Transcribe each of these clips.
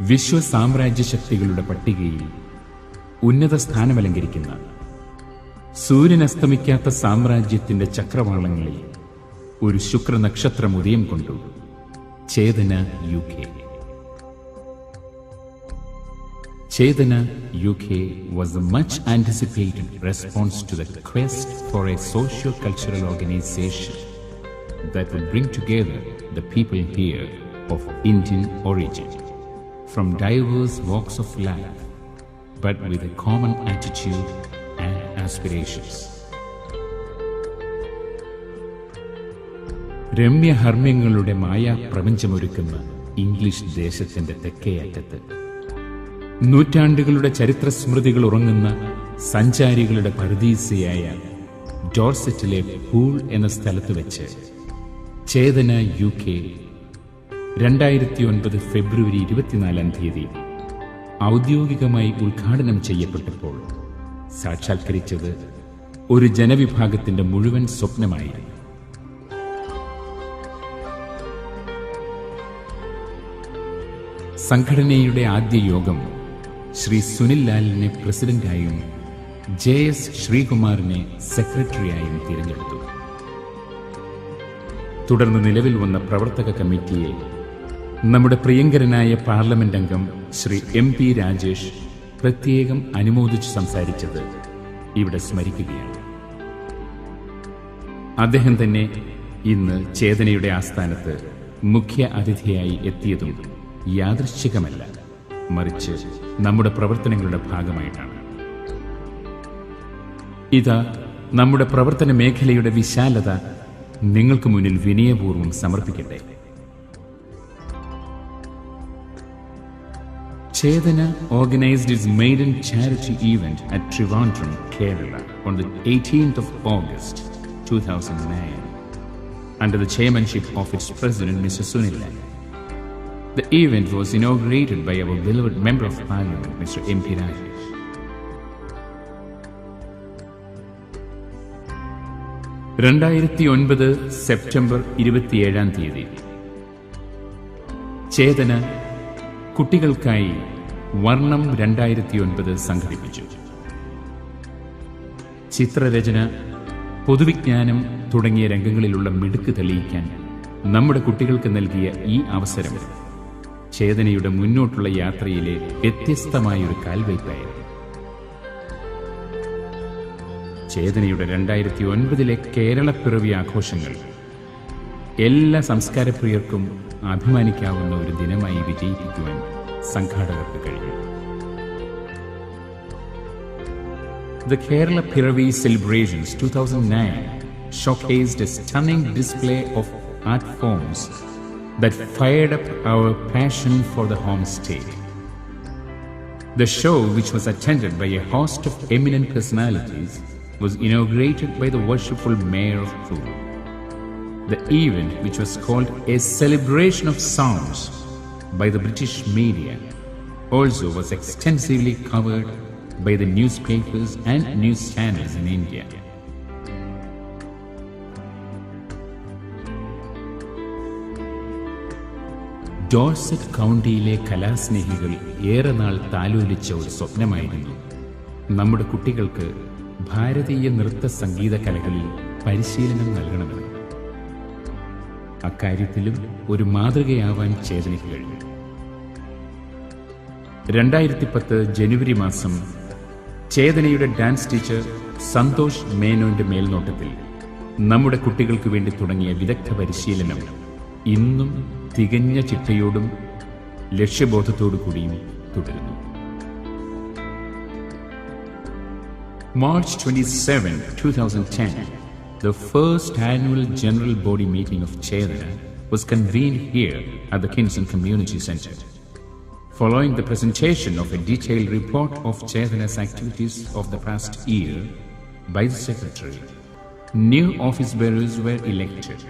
വിശ്വസാമ്രാജ്യ ശക്തികളുടെ പട്ടികയിൽ ഉന്നത സ്ഥാനമലങ്കരിക്കുന്ന സൂര്യനസ്തമിക്കാത്ത സാമ്രാജ്യത്തിന്റെ ചക്രവാളങ്ങളിൽ ഒരു ശുക്രനക്ഷത്രം ഉദയം കൊണ്ടു. ചേതന UK. Chetana UK was a much anticipated response to the quest for a socio-cultural organization that would bring together the people here of Indian origin from diverse walks of life, but with a common attitude and aspirations. രമ്യഹർമ്മ്യങ്ങളുടെ മായാ പ്രപഞ്ചമൊരുക്കുന്ന English ദേശത്തിന്റെ തെക്കേ അറ്റത്ത് നൂറ്റാണ്ടുകളുടെ ചരിത്രസ്മൃതികൾ ഉറങ്ങുന്ന സഞ്ചാരികളുടെ പറുദീസയായ ഡോർസെറ്റിലെ pool എന്ന സ്ഥലത്ത് വെച്ച് ചേതന UK 2009 ഫെബ്രുവരി 24 ഔദ്യോഗികമായി ഉദ്ഘാടനം ചെയ്യപ്പെട്ടപ്പോൾ സാക്ഷാത്കരിച്ചത് ഒരു ജനവിഭാഗത്തിന്റെ മുഴുവൻ സ്വപ്നമായിരുന്നു. സംഘടനയുടെ ആദ്യ യോഗം ശ്രീ സുനിൽ ലാലിനെ പ്രസിഡന്റായും JS ശ്രീകുമാറിനെ സെക്രട്ടറിയായും തിരഞ്ഞെടുത്തു. തുടർന്ന് നിലവിൽ വന്ന പ്രവർത്തക കമ്മിറ്റിയെ നമ്മുടെ പ്രിയങ്കരനായ പാർലമെന്റ് അംഗം ശ്രീ MP രാജേഷ് പ്രത്യേകം അനുമോദിച്ച് സംസാരിച്ചത് ഇവിടെ സ്മരിക്കുകയാണ്. അദ്ദേഹം തന്നെ ഇന്ന് ചേതനയുടെ ആസ്ഥാനത്ത് മുഖ്യ അതിഥിയായി എത്തിയതും യാദൃശ്ചികമല്ല, മറിച്ച് നമ്മുടെ പ്രവർത്തനങ്ങളുടെ ഭാഗമായിട്ടാണ്. ഇതാ നമ്മുടെ പ്രവർത്തന മേഖലയുടെ വിശാലത നിങ്ങൾക്ക് മുന്നിൽ വിനയപൂർവ്വം സമർപ്പിക്കട്ടെ. Chetana organized its maiden charity event at Trivandrum, Kerala on the 18th of August 2009 under the chairmanship of its president, Mr. Sunil Lal. The event was inaugurated by our beloved Member of Parliament, Mr. MP Rajesh. September 27 ചേതന കുട്ടികൾക്കായി വർണ്ണം 2009 സംഘടിപ്പിച്ചു. ചിത്രരചന, പൊതുവിജ്ഞാനം തുടങ്ങിയ രംഗങ്ങളിലുള്ള മിടുക്ക് തെളിയിക്കാൻ നമ്മുടെ കുട്ടികൾക്ക് നൽകിയ ഈ അവസരം ചേതനയുടെ മുന്നോട്ടുള്ള യാത്രയിലെ വ്യത്യസ്തമായൊരു കാൽവയ്പായിരുന്നു. ചേതനയുടെ 2009 കേരളപ്പിറവി ആഘോഷങ്ങൾ എല്ലാ സംസ്കാരപ്രിയർക്കും അഭിമാനിക്കാവുന്ന ഒരു ദിനമായി വിജയിപ്പിക്കുവാൻ സംഘാടകർക്ക് കഴിഞ്ഞു. The Kerala Piravi Celebrations 2009 showcased a stunning display of art forms that fired up our passion for the home state. The show, which was attended by a host of eminent personalities, was inaugurated by the worshipful Mayor of Poole. The event, which was called a celebration of sounds by the British media, also was extensively covered by the newspapers and news channels in India. Dorset കൗണ്ടിയിലെ കലാസ്നേഹികൾ ഏറെ നാൾ താലോലിച്ച ഒരു സ്വപ്നമായിരുന്നു നമ്മുടെ കുട്ടികൾക്ക് ഭാരതീയ നൃത്ത സംഗീത കലകളിൽ പരിശീലനം നൽകണമെന്ന്. അക്കാര്യത്തിലും ഒരു മാതൃകയാവാൻ ചേതനയ്ക്ക് കഴിഞ്ഞു. 2010 ജനുവരി മാസം ചേതനയുടെ ഡാൻസ് ടീച്ചർ സന്തോഷ് മേനോന്റെ മേൽനോട്ടത്തിൽ നമ്മുടെ കുട്ടികൾക്ക് വേണ്ടി തുടങ്ങിയ വിദഗ്ധ പരിശീലനം ഇന്നും തികഞ്ഞ ചിട്ടയോടും ലക്ഷ്യബോധത്തോടു കൂടിയും തുടരുന്നു. March 27, 2010, the first annual general body meeting of Chetana was convened here at the Kingston Community Center. Following the presentation of a detailed report of Chetana's activities of the past year by the Secretary, new office bearers were elected.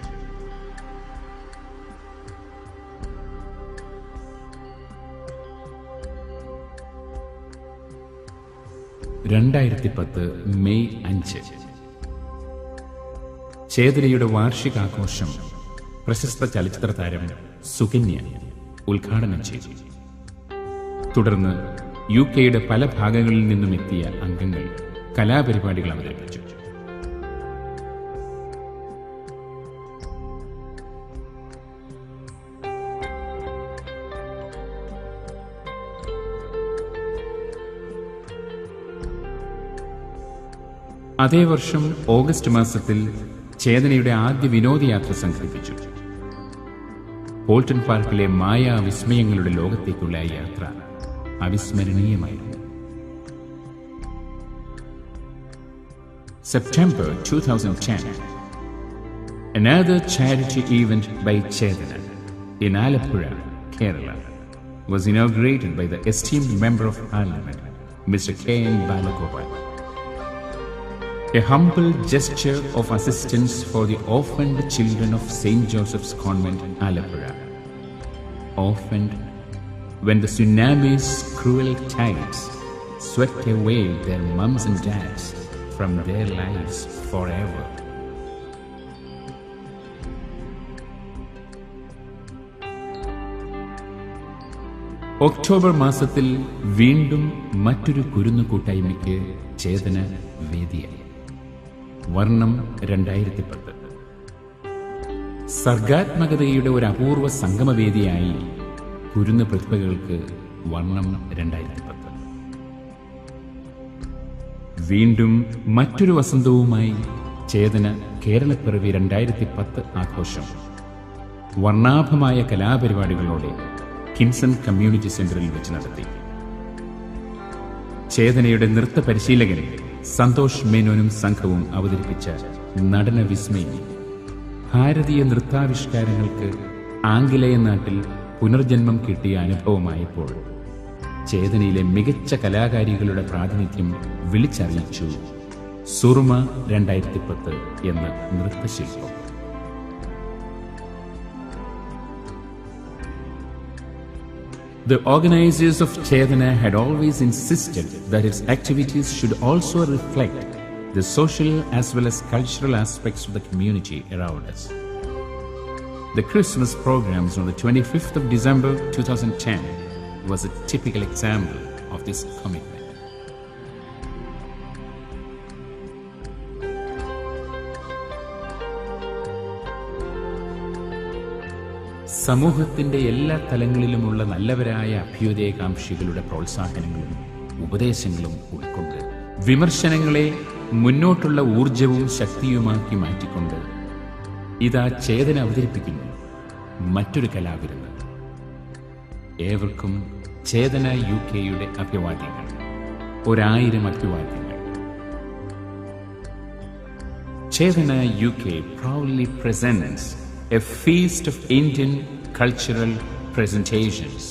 May 5 ചേതനയുടെ വാർഷികാഘോഷം പ്രശസ്ത ചലച്ചിത്ര താരം സുകന്യ ഉദ്ഘാടനം ചെയ്തു. തുടർന്ന് UK-യുടെ പല ഭാഗങ്ങളിൽ നിന്നും എത്തിയ അംഗങ്ങൾ കലാപരിപാടികൾ അവതരിപ്പിച്ചു. അതേ വർഷം ഓഗസ്റ്റ് മാസത്തിൽ ചേതനയുടെ ആദ്യ വിനോദയാത്ര സംഘടിപ്പിച്ചു. പോൾട്ടൺ പാർക്കിലെ മായാവിസ്മയങ്ങളുടെ ലോകത്തേക്കുള്ള യാത്ര അവിസ്മരണീയമായിരുന്നു. September 2010, another charity event by Chedana in Alappuzha, Kerala, was inaugurated by the esteemed Member of Parliament, Mr. K.N. Balagopal. A humble gesture of assistance for the orphaned children of St. Joseph's Convent, Alappuzha. Orphaned when the tsunami's cruel tides swept away their mums and dads from their lives forever. October മാസത്തിൽ വീണ്ടും മറ്റൊരു കുരുന്നു കൂട്ടായ്മയ്ക്ക് ചേതന വേദിയായി. വർണ്ണം 2010. സർഗാത്മകതയുടെ ഒരു അപൂർവ സംഗമവേദിയായി കുരുന്ന് പ്രതിഭകൾക്ക് വർണ്ണം 2010. വീണ്ടും മറ്റൊരു വസന്തവുമായി ചേതന കേരളപ്പിറവി 2010 ആഘോഷം വർണ്ണാഭമായ കലാപരിപാടികളോടെ കിൻസൺ കമ്മ്യൂണിറ്റി സെന്ററിൽ വെച്ച് നടത്തി. ചേതനയുടെ നൃത്ത പരിശീലകൻ സന്തോഷ് മേനോനും സംഘവും അവതരിപ്പിച്ച നടന വിസ്മയം ഭാരതീയ നൃത്താവിഷ്കാരങ്ങൾക്ക് ആംഗലേയ നാട്ടിൽ പുനർജന്മം കിട്ടിയ അനുഭവമായപ്പോൾ ചേതനയിലെ മികച്ച കലാകാരികളുടെ പ്രാതിനിധ്യം വിളിച്ചറിയിച്ചു സുറുമ 2010 എന്ന നൃത്തശില്പം. The organizers of Chedana had always insisted that its activities should also reflect the social as well as cultural aspects of the community around us. The Christmas programs on the 25th of December 2010 was a typical example of this commitment. സമൂഹത്തിന്റെ എല്ലാ തലങ്ങളിലുമുള്ള നല്ലവരായ അഭ്യുദയകാംക്ഷികളുടെ പ്രോത്സാഹനങ്ങളും ഉപദേശങ്ങളും ഉൾക്കൊണ്ട് വിമർശനങ്ങളെ മുന്നോട്ടുള്ള ഊർജവും ശക്തിയുമാക്കി മാറ്റിക്കൊണ്ട് ഇതാ ചേതന അവതരിപ്പിക്കുന്നു മറ്റൊരു കലാവിരുന്ന്. ഏവർക്കും ചേതന UK-യുടെ അഭിവാദ്യങ്ങൾ, 1000 അഭിവാദ്യങ്ങൾ. ചേതന UK proudly presents a feast of Indian cultural presentations.